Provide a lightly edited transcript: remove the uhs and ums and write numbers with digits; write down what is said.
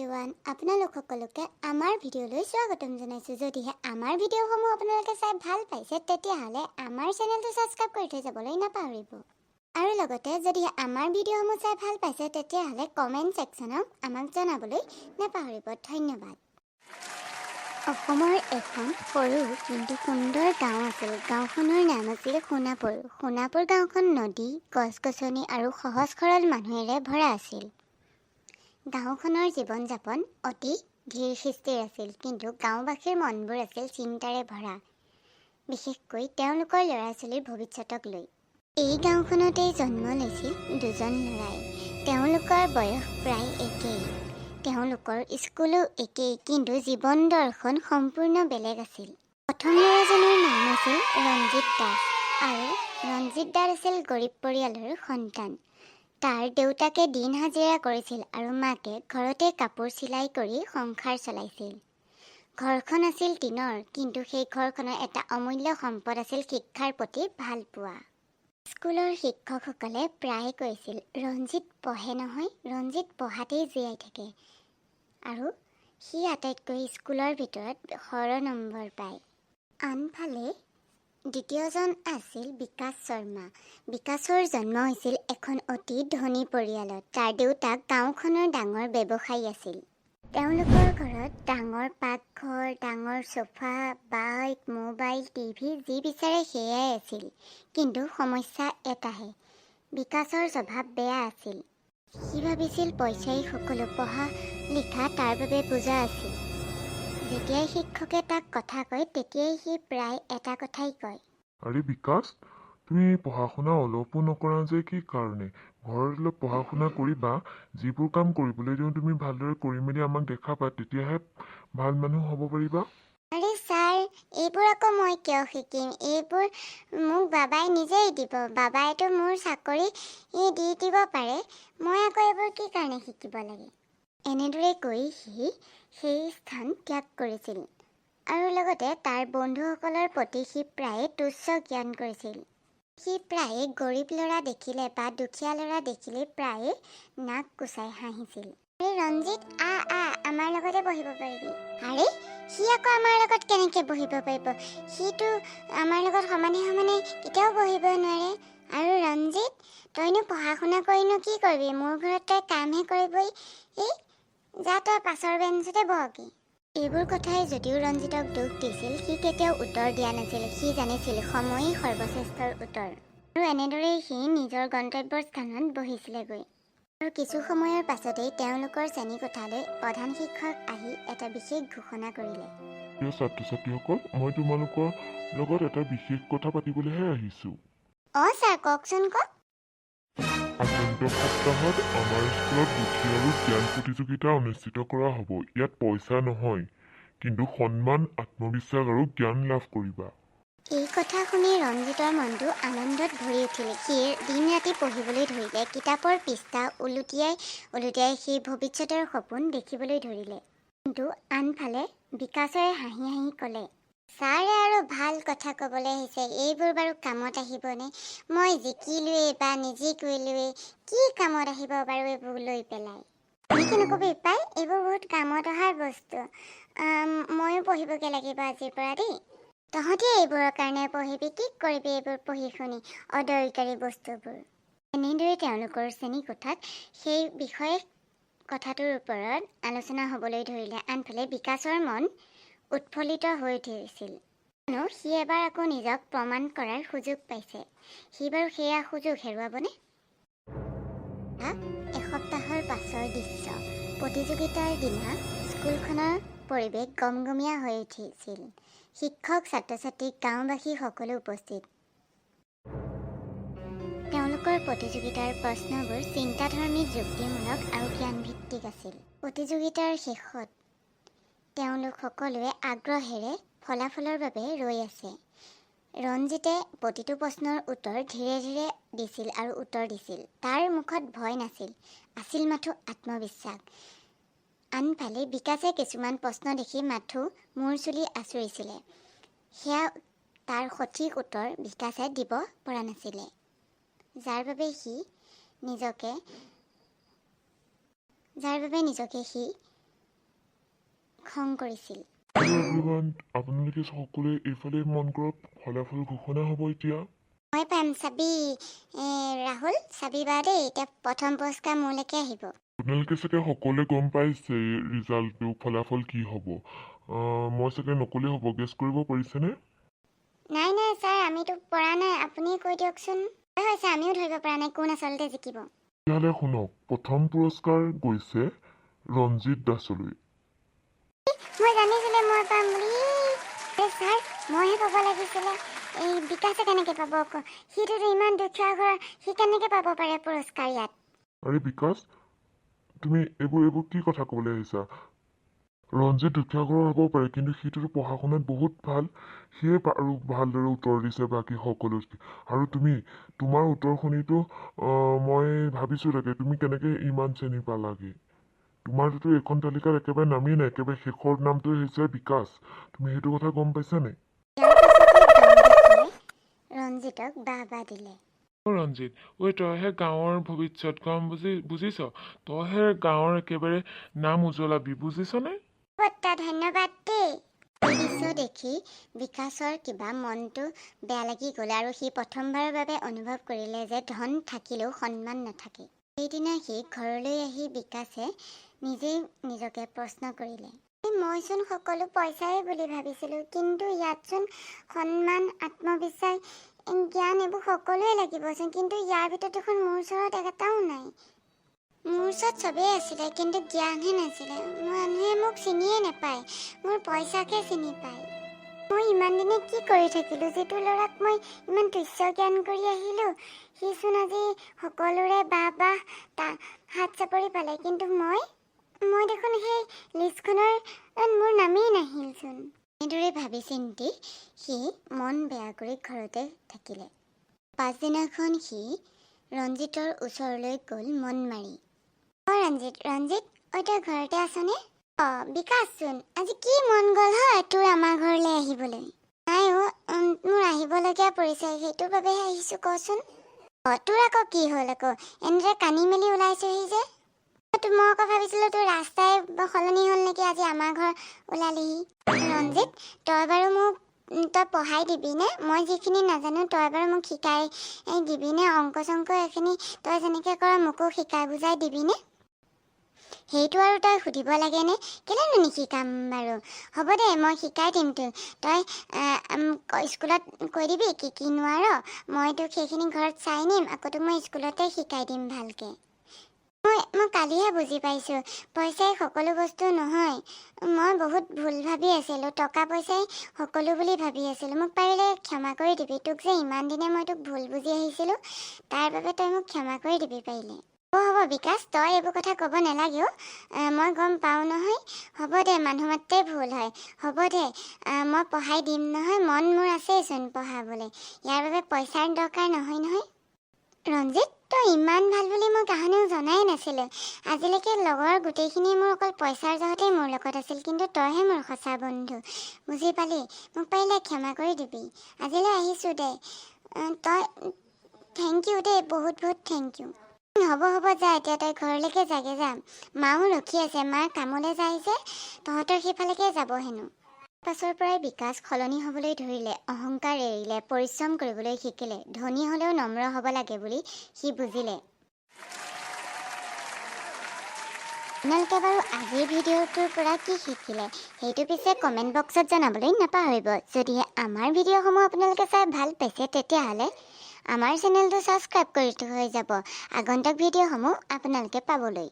Everyone, আপোনালোক সকলোকে আমাৰ ভিডিঅ'লৈ স্বাগতম জনাইছোঁ। যদিহে আমাৰ ভিডিঅ'সমূহ আপোনালোকে চাই ভাল পাইছে তেতিয়াহ'লে আমাৰ চেনেলটো ছাবস্ক্ৰাইব কৰি থৈ যাবলৈ নাপাহৰিব। আৰু লগতে যদিহে আমাৰ ভিডিঅ'সমূহ চাই ভাল পাইছে তেতিয়াহ'লে কমেণ্ট ছেকশ্যনত আমাক জনাবলৈ নাপাহৰিব। ধন্যবাদ। অসমৰ এখন সৰু কিন্তু সুন্দৰ গাঁও আছিল। গাঁওখনৰ নাম আছিল সোণাপুৰ। সোণাপুৰ গাঁওখন নদী, গছ-গছনি আৰু সহজ সৰল মানুহেৰে ভৰা আছিল। গাঁওখনৰ জীৱন-যাপন অতি ধীৰ স্থিৰ আছিল, কিন্তু গাঁওবাসীৰ মনবোৰ আছিল চিন্তাৰে ভৰা, বিশেষকৈ তেওঁলোকৰ ল'ৰা-ছোৱালীৰ ভৱিষ্যতক লৈ। এই গাঁওখনতেই জন্ম লৈছিল দুজন ল'ৰাই। তেওঁলোকৰ বয়স প্ৰায় একেই, তেওঁলোকৰ স্কুলো একেই, কিন্তু জীৱন দৰ্শন সম্পূৰ্ণ বেলেগ আছিল। প্ৰথম ল'ৰাজনৰ নাম আছিল ৰঞ্জিত দাস, আৰু ৰঞ্জিত দাস আছিল গৰীব পৰিয়ালৰ সন্তান। তাৰ দেউতাকে দিন হাজিৰা কৰিছিল আৰু মাকে ঘৰতে কাপোৰ চিলাই কৰি সংসাৰ চলাইছিল। ঘৰখন আছিল টিনৰ, কিন্তু সেই ঘৰখনৰ এটা অমূল্য সম্পদ আছিল শিক্ষাৰ প্ৰতি ভালপোৱা। স্কুলৰ শিক্ষকসকলে প্ৰায়ে কৈছিল, ৰঞ্জিত পঢ়ে নহয়, ৰঞ্জিত পঢ়াতেই জীয়াই থাকে, আৰু সি আটাইতকৈ স্কুলৰ ভিতৰত শৰ নম্বৰ পায়। আনফালে দ্বিতীয়জন আছিল বিকাশ শৰ্মা। বিকাশৰ জন্ম হৈছিল এখন অতি ধনী পৰিয়ালত। তাৰ দেউতাক গাঁওখনৰ ডাঙৰ ব্যৱসায়ী আছিল। তেওঁলোকৰ ঘৰত ডাঙৰ পাকঘৰ, ডাঙৰ সোফা, বাইক, মোবাইল, টিভি যি বিচাৰে সেয়াই আছিল। কিন্তু সমস্যা এটাহে, বিকাশৰ স্বভাৱ বেয়া আছিল। সি ভাবিছিল পইচাই সকলো, পঢ়া লিখা তাৰ বাবে বোজা আছিল। যেতিয়াই শিক্ষকে তাক কথা কয় তেতিয়াই সি প্ৰায় এটা কথাই কয়, আৰে বিকাশ, তুমি পঢ়া শুনা অলপো নকৰা যে, কি কাৰণে? ঘৰত অলপ পঢ়া শুনা কৰিবা, যিবোৰ কাম কৰিবলৈ দিওঁ তুমি ভালদৰে কৰি মেলি আমাক দেখাবা, তেতিয়াহে ভাল মানুহ হ'ব পাৰিবা। আৰে ছাৰ, এইবোৰ আকৌ মই কিয় শিকিম? এইবোৰ মোক বাবাই নিজেই দিব। বাবাইতো মোৰ চাকৰি দি দিব পাৰে, মই আকৌ এইবোৰ কি কাৰণে শিকিব লাগে? এনেদৰে কৈ সি সেই স্থান ত্যাগ কৰিছিল, আৰু লগতে তাৰ বন্ধুসকলৰ প্ৰতি সি প্ৰায়ে তুচ্ছ জ্ঞান কৰিছিল। সি প্ৰায়ে গৰীব ল'ৰা দেখিলে বা দুখীয়া ল'ৰা দেখিলে প্ৰায়ে নাক কুচাই হাঁহিছিল। আৰে ৰঞ্জিত, আমাৰ লগতে বহিব পাৰিবি। আৰে সি আকৌ আমাৰ লগত কেনেকৈ বহিব পাৰিব? সিটো আমাৰ লগত সমানে সমানে কেতিয়াও বহিব নোৱাৰে। আৰু ৰঞ্জিত, তইনো পঢ়া শুনা কৰিনো কি কৰিবি? মোৰ ঘৰত তই কামহে কৰিবই। যা, তই পাছৰ বেঞ্চতে বহকি। এইবোৰ কথাই যদিও ৰঞ্জিতক দুখ দিছিল, সি কেতিয়াও উত্তৰ দিয়া নাছিল। সি জানিছিল সময়ই সৰ্বশ্ৰেষ্ঠৰ উত্তৰ, আৰু এনেদৰেই সি নিজৰ গন্তব্যৰ স্থানত বহিছিলেগৈ। আৰু কিছু সময়ৰ পাছতেই তেওঁলোকৰ শ্ৰেণীকোঠালৈ প্ৰধান শিক্ষক আহি এটা বিশেষ ঘোষণা কৰিলে। প্ৰিয় ছাত্ৰ ছাত্ৰীসকল, মই তোমালোকৰ লগত এটা বিশেষ কথা পাতিবলৈহে আহিছোঁ। ছাৰ, কওকচোন কওক। আগন্তুক সপ্তাহত আমাৰ স্কুলত বুদ্ধি আৰু জ্ঞান প্ৰতিযোগিতা অনুষ্ঠিত কৰা হ'ব। ইয়াত পইচা নহয়, কিন্তু সন্মান, আত্মবিশ্বাস আৰু জ্ঞান লাভ কৰিবা। এই কথা শুনি ৰঞ্জিতৰ মনটো আনন্দত ভৰি উঠিল। সি দিন ৰাতি পঢ়িবলৈ ধৰিলে। কিতাপৰ পৃষ্ঠা ওলোটিয়াই সি ভৱিষ্যতৰ সপোন দেখিবলৈ ধৰিলে। কিন্তু আনফালে বিকাশৰে হাঁহি হাঁহি ক'লে, ছাৰে আৰু ভাল কথা ক'বলৈ আহিছে, এইবোৰ বাৰু কামত আহিবনে? মই জিকিলোৱেই বা নিজিকিলোৱেই, কি কামত আহিব বাৰু এইবোৰ লৈ পেলাই? এনেকৈ নকবি পাই, এইবোৰ বহুত কামত অহাৰ বস্তু। ময়ো পঢ়িবগৈ লাগিব আজিৰ পৰা দেই। তহঁতি এইবোৰৰ কাৰণে পঢ়িবি, কি কৰিবি এইবোৰ পঢ়ি শুনি অদৰকাৰী বস্তুবোৰ। এনেদৰে তেওঁলোকৰ শ্ৰেণীকোঠাত সেই বিষয়ে কথাটোৰ ওপৰত আলোচনা হ'বলৈ ধৰিলে। আনফালে বিকাশৰ মন উৎফুল্লিত হৈ উঠিছিল, কিয়নো সি এবাৰ আকৌ নিজক প্ৰমাণ কৰাৰ সুযোগ পাইছে। সি বাৰু সেয়া সুযোগ হেৰুৱাবনে? এসপ্তাহৰ পাছৰ দৃশ্য। প্ৰতিযোগিতাৰ দিনা স্কুলখনৰ পৰিৱেশ গমগমীয়া হৈ উঠিছিল। শিক্ষক, ছাত্ৰ ছাত্ৰী, গাঁওবাসী সকলো উপস্থিত। তেওঁলোকৰ প্ৰতিযোগিতাৰ প্ৰশ্নবোৰ চিন্তাধৰ্মী, যুক্তিমূলক আৰু জ্ঞানভিত্তিক আছিল। প্ৰতিযোগিতাৰ শেষত তেওঁলোক সকলোৱে আগ্ৰহেৰে ফলাফলৰ বাবে ৰৈ আছে। ৰঞ্জিতে প্ৰতিটো প্ৰশ্নৰ উত্তৰ ধীৰে ধীৰে দিছিল আৰু উত্তৰ দিছিল। তাৰ মুখত ভয় নাছিল, আছিল মাথো আত্মবিশ্বাস। আনফালে বিকাশে কিছুমান প্ৰশ্ন দেখি মাথো মূৰ চুলি আঁচুৰিছিলে। সেয়া তাৰ সঠিক উত্তৰ বিকাশে দিব পৰা নাছিলে, যাৰ বাবে নিজকে সি খং কৰিছিল। হেল্ল' এভৰিৱান, আপোনালোকে সকলোৱে এইফালে মন কৰক, ফলাফল ঘোষণা হ'ব এতিয়া। মই পাম চাবি ৰাহুল, চাবি বা দেই, এতিয়া প্ৰথম পুৰস্কাৰ মোলৈকে আহিব। আপোনালোকে চাগে সকলোৱে গম পাইছে ৰিজাল্টটো, ফলাফল কি হ'ব। মই চাগে নকলেই হ'ব, গেছ কৰিব পাৰিছেনে? নাই নাই ছাৰ, আমিতো পৰা নাই, আপুনি কৈ দিয়কচোন। হয় হৈছে, আমিও ধৰিব পৰা নাই কোন আচলতে জিকিব। তেতিয়াহ'লে শুনক, প্ৰথম পুৰস্কাৰ গৈছে ৰঞ্জিত দাসলৈ। মই জানিছিলে মই পাম বুলি। ছাৰ, মইহে পাব লাগিছিলে। এই বিকাশে কেনেকৈ পাব আকৌ? সিটোতো ইমান দুখীয়া ঘৰ, সি কেনেকৈ পাব পাৰে পুৰস্কাৰ ইয়াত? আৰে বিকাশ, তুমি এইবোৰ কি কথা ক'বলৈ আহিছা? ৰঞ্জিত দুখীয়া ঘৰৰ হ'ব পাৰে, কিন্তু সিটোতো পঢ়া শুনাত বহুত ভাল, সিয়ে আৰু ভালদৰে উত্তৰ দিছে বাকী সকলোতকৈ। আৰু তোমাৰ উত্তৰ শুনিতো মই ভাবিছোঁ তাকে তুমি কেনেকৈ ইমান চেনি পালাগে। তোমাৰতো এইখন তালিকাত একেবাৰে নামেই নাই, একেবাৰে শেষৰ নামটোৱে হৈছে বিকাশ। তুমি সেইটো কথা গম পাইছানে? ৰঞ্জিতক বাহ দিলে। ৰঞ্জিত, ঐ তইহে গাঁৱৰ ভৱিষ্যত বুজিছ? তইহে গাঁৱৰ একেবাৰে নাম উজ্বলাবি, বুজিছনে? ধন্যবাদ দেই। দৃশ্য দেখি বিকাশৰ কিবা মনটো বেয়া লাগি গ'ল আৰু সি প্ৰথমবাৰৰ বাবে অনুভৱ কৰিলে যে ধন থাকিলেও সন্মান নাথাকে। সেইদিনা সি ঘৰলৈ আহি বিকাশে নিজেই নিজকে প্ৰশ্ন কৰিলে, মইচোন সকলো পইচাই বুলি ভাবিছিলোঁ, কিন্তু ইয়াতচোন সন্মান, আত্মবিশ্বাস, জ্ঞান এইবোৰ সকলোৱে লাগিবচোন, কিন্তু ইয়াৰ ভিতৰত দেখোন মোৰ ওচৰত এটাও নাই। মোৰ ওচৰত চবেই আছিলে, কিন্তু জ্ঞানহে নাছিলে। মানুহে মোক চিনিয়ে নাপায়, মোৰ পইচাকে চিনি পায়। মই ইমান দিনে কি কৰি থাকিলোঁ? যিটো ল'ৰাক মই ইমান তুচ্ছ জ্ঞান কৰি আহিলোঁ, সিচোন আজি সকলোৰে বাহ হাত চাপৰি পালে, কিন্তু মই দেখোন সেই লিষ্টখনৰ মোৰ নামেই নাহিলচোন। এনেদৰে ভাবি চিন্তি সি মন বেয়া কৰি ঘৰতে থাকিলে। পাছদিনাখন সি ৰঞ্জিতৰ ওচৰলৈ গ'ল মন মাৰি। ৰঞ্জিত, ঐ তই ঘৰতে আছনে? বিকাশচোন, আজি কি মন গ'ল হয় তোৰ আমাৰ ঘৰলৈ আহিবলৈ? নাই মোৰ আহিবলগীয়া পৰিছে, সেইটোৰ বাবেহে আহিছোঁ, কচোন। তোৰ আকৌ কি হ'ল আকৌ? এনেদৰে কানি মেলি ওলাইছোহি যে? মই আকৌ ভাবিছিলোঁ তোৰ ৰাস্তাই সলনি হ'ল নেকি, আজি আমাৰ ঘৰ ওলালিহি। ৰঞ্জিত, তই বাৰু মোক পঢ়াই দিবিনে? মই যিখিনি নাজানো তই বাৰু মোক শিকাই দিবিনে? অংক চংক এইখিনি তই যেনেকৈ কৰ মোকো শিকাই বুজাই দিবিনে? সেইটো আৰু তই সুধিব লাগেনে? কেলেনো নিশিকাম বাৰু? হ'ব দে, মই শিকাই দিম তোক। তই স্কুলত কৈ দিবি কি নোৱাৰ, মই তোক সেইখিনি ঘৰত চাই নিম, আকৌ তোক মই স্কুলতে শিকাই দিম ভালকৈ। মই কালিহে বুজি পাইছোঁ, পইচাই সকলো বস্তু নহয়। মই বহুত ভুল ভাবি আছিলোঁ, টকা পইচাই সকলো বুলি ভাবি আছিলোঁ। মোক পাৰিলে ক্ষমা কৰি দিবি। তোক যে ইমান দিনে মই তোক ভুল বুজি আহিছিলোঁ, তাৰ বাবে তই মোক ক্ষমা কৰি দিবি পাৰিলে। হ'ব বিকাশ, তই এইবোৰ কথা ক'ব নালাগেও, মই গম পাওঁ নহয়। হ'ব দে, মানুহ মাত্ৰেই ভুল হয়। হ'ব দে, মই পঢ়াই দিম নহয়, মন মোৰ আছেইচোন পঢ়াবলৈ। ইয়াৰ বাবে পইচাৰ দৰকাৰ নহয়। ৰঞ্জিত, তই ইমান ভাল বুলি মই কাহানিও জনাই নাছিলোঁ। আজিলৈকে লগৰ গোটেইখিনি মোৰ অকল পইচাৰ জহতেই মোৰ লগত আছিল, কিন্তু তইহে মোৰ সঁচা বন্ধু, বুজি পালি? মোক পাৰিলে ক্ষমা কৰি দিবি। আজিলৈ আহিছোঁ দে। তই থেংক ইউ দেই, বহুত থেংক ইউ। হ'ব যা, এতিয়া তই ঘৰলৈকে যাগে যা। মাও ৰখি আছে, মাৰ কামলৈ যায় যে, তহঁতৰ সেইফালেকে যাব হেনো। পাছৰ পৰাই বিকাশ সলনি হ'বলৈ ধৰিলে, অহংকাৰ এৰিলে, পৰিশ্ৰম কৰিবলৈ শিকিলে, ধনী হ'লেও নম্ৰ হ'ব লাগে বুলি সি বুজিলে। আপোনালোকে বাৰু আজিৰ ভিডিঅ'টোৰ পৰা কি শিকিলে সেইটো পিছে কমেণ্ট বক্সত জনাবলৈ নাপাহৰিব। যদিহে আমাৰ ভিডিঅ'সমূহ আপোনালোকে চাই ভাল পাইছে, তেতিয়াহ'লে আমাৰ চেনেলটো ছাবস্ক্ৰাইব কৰি থৈ যাব আগন্তুক ভিডিঅ'সমূহ আপোনালোকে পাবলৈ।